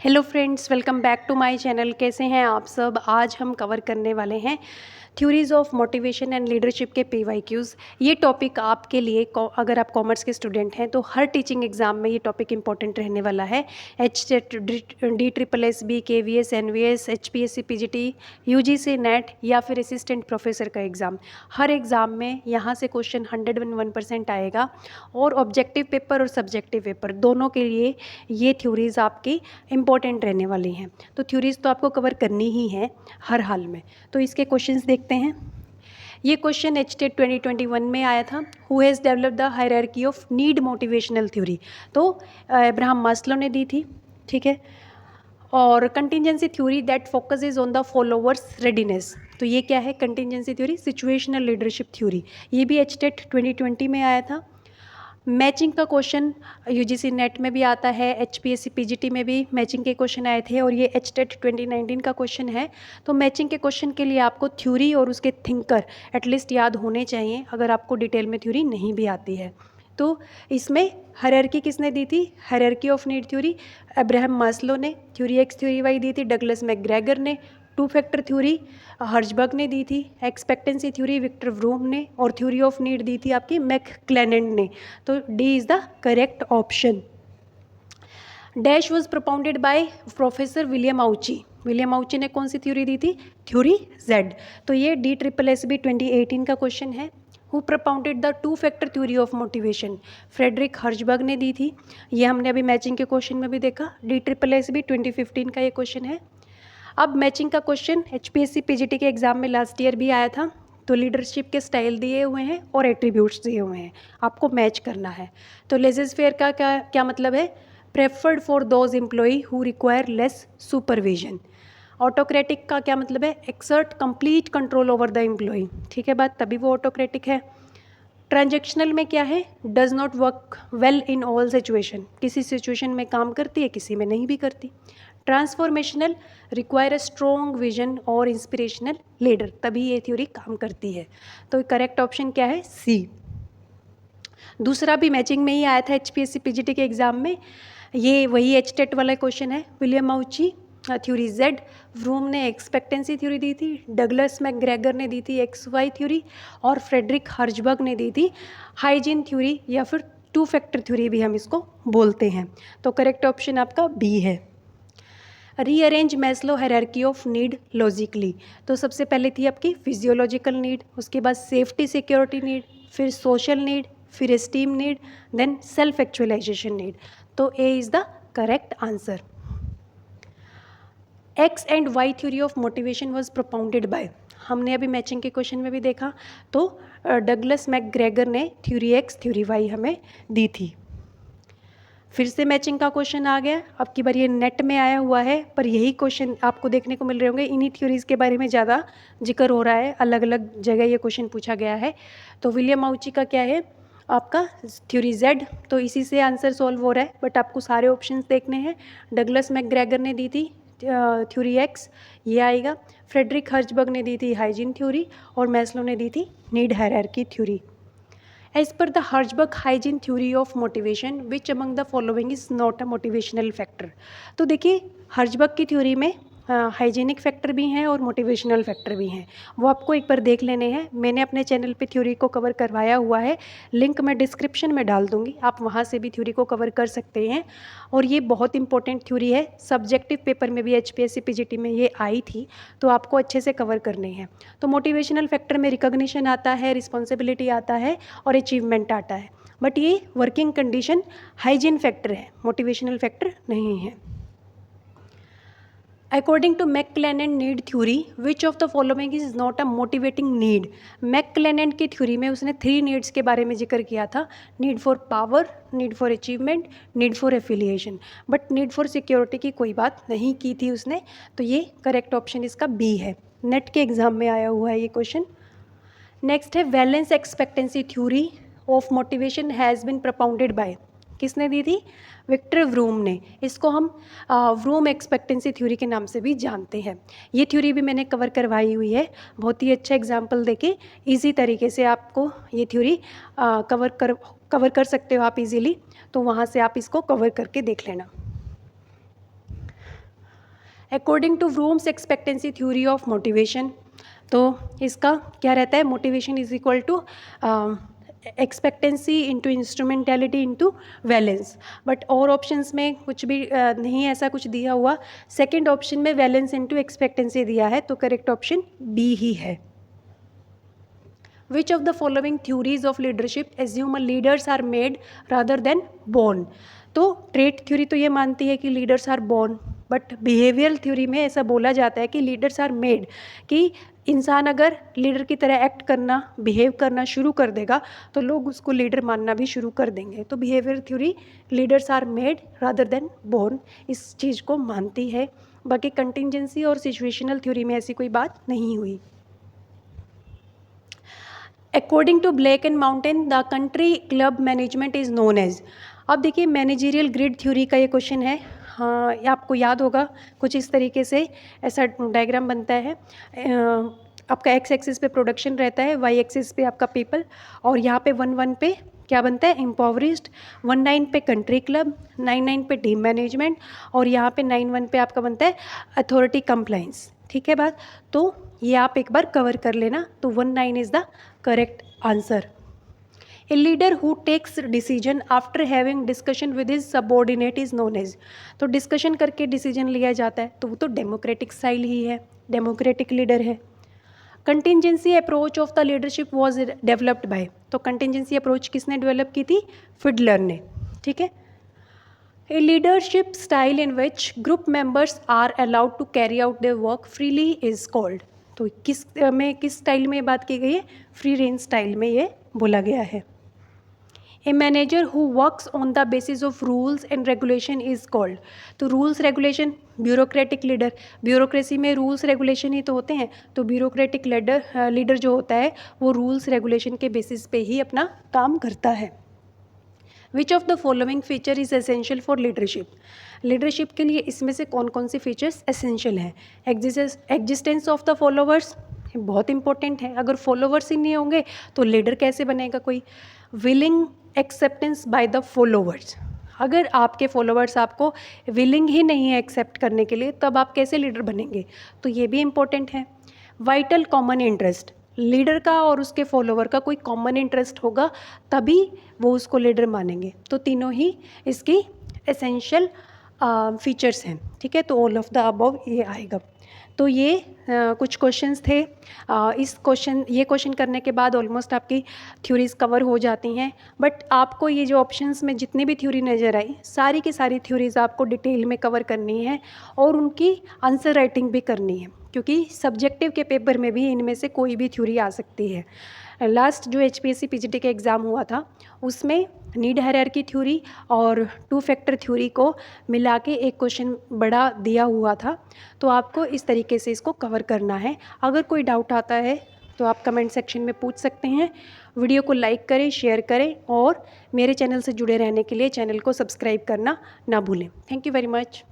Hello friends, welcome back to my channel. कैसे हैं आप सब। आज हम कवर करने वाले हैं theories of motivation and leadership के PYQs। ये टॉपिक आपके लिए अगर आप कॉमर्स के स्टूडेंट हैं तो हर टीचिंग एग्जाम में ये टॉपिक इंपॉर्टेंट रहने वाला है। HTET, DSSB, KVS, NVS, HPSC, PGT, UGC, net या फिर असिस्टेंट प्रोफेसर का एग्ज़ाम, हर एग्ज़ाम में यहाँ से क्वेश्चन 101% आएगा। और ऑब्जेक्टिव पेपर और सब्जेक्टिव पेपर दोनों के लिए ये थ्योरीज आपकी इम्पॉर्टेंट रहने वाली हैं। तो थ्योरीज तो आपको कवर करनी ही है हर हाल में। तो इसके क्वेश्चंस देखते हैं। ये क्वेश्चन HTET 2021 में आया था। Who has develop the hierarchy of need motivational theory. तो अब्राहम मास्लो ने दी थी, ठीक है। और contingency theory that focuses on the followers readiness. तो ये क्या है? Contingency theory, situational leadership theory. ये भी HTET 2020 में आया था। मैचिंग का क्वेश्चन UGC नेट में भी आता है, HPSC PGT में भी मैचिंग के क्वेश्चन आए थे और ये HTET 2019 का क्वेश्चन है। तो मैचिंग के क्वेश्चन के लिए आपको थ्योरी और उसके थिंकर एटलीस्ट याद होने चाहिए, अगर आपको डिटेल में थ्योरी नहीं भी आती है। तो इसमें हायरार्की किसने दी थी? Hierarchy of need theory Abraham Maslow ने। थ्योरी X, थ्योरी Y डी थी डगलस मैकग्रेगर ने। टू फैक्टर थ्योरी हर्जबर्ग ने दी थी। एक्सपेक्टेंसी थ्योरी विक्टर व्रूम ने। और थ्योरी ऑफ नीड दी थी आपकी मैकक्लेनेंड ने। तो D is the correct option. Dash was propounded by professor William Ouchi. William Ouchi ने कौन सी थ्योरी दी थी? Theory Z। तो ये DSSB 2018 का क्वेश्चन है। Who propounded the two factor theory of motivation? Frederick Herzberg ने दी थी। ये हमने अभी मैचिंग के क्वेश्चन में भी देखा। DSSB 2015 का ये क्वेश्चन है। अब मैचिंग का क्वेश्चन HPSC PGT के एग्जाम में लास्ट ईयर भी आया था। तो लीडरशिप के स्टाइल दिए हुए हैं और एट्रीब्यूट्स दिए हुए हैं, आपको मैच करना है। तो लेजेस फेयर का क्या मतलब है? Preferred for those employee who require less supervision. Autocratic का क्या मतलब है? Exert complete control over the employee, ठीक है बात, तभी वो ऑटोक्रेटिक है। ट्रांजेक्शनल में क्या है? Does not work well in all situation, किसी सिचुएशन में काम करती है, किसी में नहीं भी करती। Transformational require a strong vision और इंस्पिरेशनल लीडर, तभी ये थ्योरी काम करती है। तो करेक्ट ऑप्शन क्या है? C। दूसरा भी मैचिंग में ही आया था HPSC PGT के एग्जाम में। ये वही HTET वाला क्वेश्चन है। विलियम आउची थ्योरी Z, व्रूम ने एक्सपेक्टेंसी थ्योरी दी थी, डगलस मैकग्रेगर ने दी थी XY थ्योरी और फ्रेडरिक हर्जबर्ग ने दी थी हाइजीन थ्योरी, या फिर टू फैक्टर थ्योरी भी हम इसको बोलते हैं। तो करेक्ट ऑप्शन आपका B है। Rearrange Maslow hierarchy of need logically. तो सबसे पहले थी आपकी फिजियोलॉजिकल नीड, उसके बाद सेफ्टी सिक्योरिटी नीड, फिर सोशल नीड, फिर esteem need, then self actualisation need. तो A is the correct answer. X and Y theory of motivation was propounded by, हमने अभी मैचिंग के क्वेश्चन में भी देखा। तो डगलस मैकग्रेगर ने थ्योरी X, थ्योरी Y हमें दी थी। फिर से मैचिंग का क्वेश्चन आ गया। अब की बार ये नेट में आया हुआ है, पर यही क्वेश्चन आपको देखने को मिल रहे होंगे। इन्हीं थ्योरीज के बारे में ज़्यादा जिक्र हो रहा है, अलग अलग जगह ये क्वेश्चन पूछा गया है। तो विलियम आउची का क्या है आपका? Theory Z। तो इसी से आंसर सॉल्व हो रहा है, बट आपको सारे ऑप्शंस देखने हैं। डगलस मैकग्रेगर ने दी थी थ्योरी X, ये आएगा। फ्रेडरिक हर्जबर्ग ने दी थी हाइजीन थ्योरी और मैस्लो ने दी थी need hierarchy theory. As per the Hertzberg hygiene theory of motivation, which among the following is not a motivational factor? तो देखिए हर्जबर्ग की थ्योरी में हाइजीनिक फैक्टर भी हैं और मोटिवेशनल फैक्टर भी हैं, वो आपको एक बार देख लेने हैं। मैंने अपने चैनल पे थ्योरी को कवर करवाया हुआ है, लिंक मैं डिस्क्रिप्शन में डाल दूंगी, आप वहाँ से भी थ्योरी को कवर कर सकते हैं। और ये बहुत इंपॉर्टेंट थ्योरी है, सब्जेक्टिव पेपर में भी HPSC PGT में ये आई थी, तो आपको अच्छे से कवर करनी है। तो मोटिवेशनल फैक्टर में रिकॉग्निशन आता है, रिस्पॉन्सिबिलिटी आता है और अचीवमेंट आता है, बट ये वर्किंग कंडीशन हाइजीन फैक्टर है, मोटिवेशनल फैक्टर नहीं है। According to McClelland need theory, which of the following is not a motivating need? McClelland की थ्योरी में उसने 3 नीड्स के बारे में जिक्र किया था। Need for power, need for achievement, need for affiliation, but need for security की कोई बात नहीं की थी उसने। तो ये करेक्ट ऑप्शन इसका B है। नेट के एग्जाम में आया हुआ है ये क्वेश्चन। नेक्स्ट है valence expectancy theory of motivation has been propounded by, किसने दी थी? विक्टर व्रूम ने। इसको हम व्रूम एक्सपेक्टेंसी थ्योरी के नाम से भी जानते हैं। ये थ्योरी भी मैंने कवर करवाई हुई है, बहुत ही अच्छा एग्जाम्पल देके इजी तरीके से आपको ये थ्योरी कवर कर सकते हो आप इजीली। तो वहाँ से आप इसको कवर करके देख लेना। According to Vroom's expectancy theory of motivation, तो इसका क्या रहता है, motivation is equal to expectancy into instrumentality into valence. But और ऑप्शंस में कुछ भी नहीं ऐसा कुछ दिया हुआ, सेकंड ऑप्शन में वैलेंस इंटू एक्सपेक्टेंसी दिया है, तो करेक्ट ऑप्शन बी ही है। Which of the following theories of leadership assume a leaders are made rather than born? तो ट्रेट थ्योरी तो ये मानती है कि leaders are born, but behavioural theory में ऐसा बोला जाता है कि लीडर्स आर मेड, कि इंसान अगर लीडर की तरह एक्ट करना, बिहेव करना शुरू कर देगा तो लोग उसको लीडर मानना भी शुरू कर देंगे। तो behaviour theory leaders are made rather than born इस चीज़ को मानती है। बाकी कंटिजेंसी और सिचुएशनल थ्योरी में ऐसी कोई बात नहीं हुई। According to Blake and Mouton the country club management is known as. अब देखिए मैनेजरियल ग्रिड थ्योरी का ये क्वेश्चन है। हाँ, ये आपको याद होगा, कुछ इस तरीके से ऐसा डायग्राम बनता है। आपका एक्स एक्सिस पे प्रोडक्शन रहता है, वाई एक्सिस पे आपका पीपल, और यहाँ पे 1-1 पे क्या बनता है, इम्पोवरिस्ड, 1-9 पे कंट्री क्लब, 9-9 पे टीम मैनेजमेंट, और यहाँ पे 9-1 पे आपका बनता है अथॉरिटी कंप्लाइंस। ठीक है बात, तो ये आप एक बार कवर कर लेना। तो 1-9 is the correct answer. A leader who takes decision after having discussion with his subordinate is known as. तो डिस्कशन करके डिसीजन लिया जाता है तो वो तो डेमोक्रेटिक स्टाइल ही है, डेमोक्रेटिक लीडर है। Contingency approach of the leadership was developed by, तो कंटिजेंसी अप्रोच किसने डेवलप की थी, फिडलर ने। ठीक है। A leadership style in which group members are allowed to carry out their work freely is called. तो किस स्टाइल में बात की गई है, फ्री रेंज स्टाइल में ये बोला गया है। A manager who works on the basis of rules and regulation is called. तो rules regulation, bureaucratic leader, bureaucracy में रूल्स रेगुलेशन ही तो होते हैं, तो ब्यूरोक्रेटिक लीडर जो होता है वो रूल्स रेगुलेशन के बेसिस पे ही अपना काम करता है। विच of the following feature is essential for leadership. Leadership के लिए इसमें से कौन कौन सी फीचर्स एसेंशियल हैं। एग्जिस्टेंस ऑफ द फॉलोवर्स बहुत इंपॉर्टेंट है, अगर फॉलोवर्स ही नहीं होंगे तो लीडर कैसे बनेगा कोई। Willing acceptance by the followers, अगर आपके फॉलोवर्स आपको विलिंग ही नहीं है एक्सेप्ट करने के लिए तब आप कैसे लीडर बनेंगे, तो ये भी इम्पोर्टेंट है। वाइटल कॉमन इंटरेस्ट, लीडर का और उसके फॉलोवर का कोई कॉमन इंटरेस्ट होगा तभी वो उसको लीडर मानेंगे। तो तीनों ही इसकी एसेंशियल फीचर्स हैं। ठीक है, तो ऑल ऑफ द अबव ये आएगा। तो ये कुछ क्वेश्चंस थे। ये क्वेश्चन करने के बाद ऑलमोस्ट आपकी थ्योरीज कवर हो जाती हैं। बट आपको ये जो ऑप्शंस में जितनी भी थ्योरी नज़र आई, सारी की सारी थ्योरीज आपको डिटेल में कवर करनी है और उनकी आंसर राइटिंग भी करनी है, क्योंकि सब्जेक्टिव के पेपर में भी इनमें से कोई भी थ्योरी आ सकती है। लास्ट जो HPSC PGT के एग्ज़ाम हुआ था उसमें नीड हायरार्की थ्योरी और 2 फैक्टर थ्योरी को मिला के एक क्वेश्चन बड़ा दिया हुआ था, तो आपको इस तरीके से इसको कवर करना है। अगर कोई डाउट आता है तो आप कमेंट सेक्शन में पूछ सकते हैं। वीडियो को लाइक करें, शेयर करें और मेरे चैनल से जुड़े रहने के लिए चैनल को सब्सक्राइब करना ना भूलें। Thank you very much.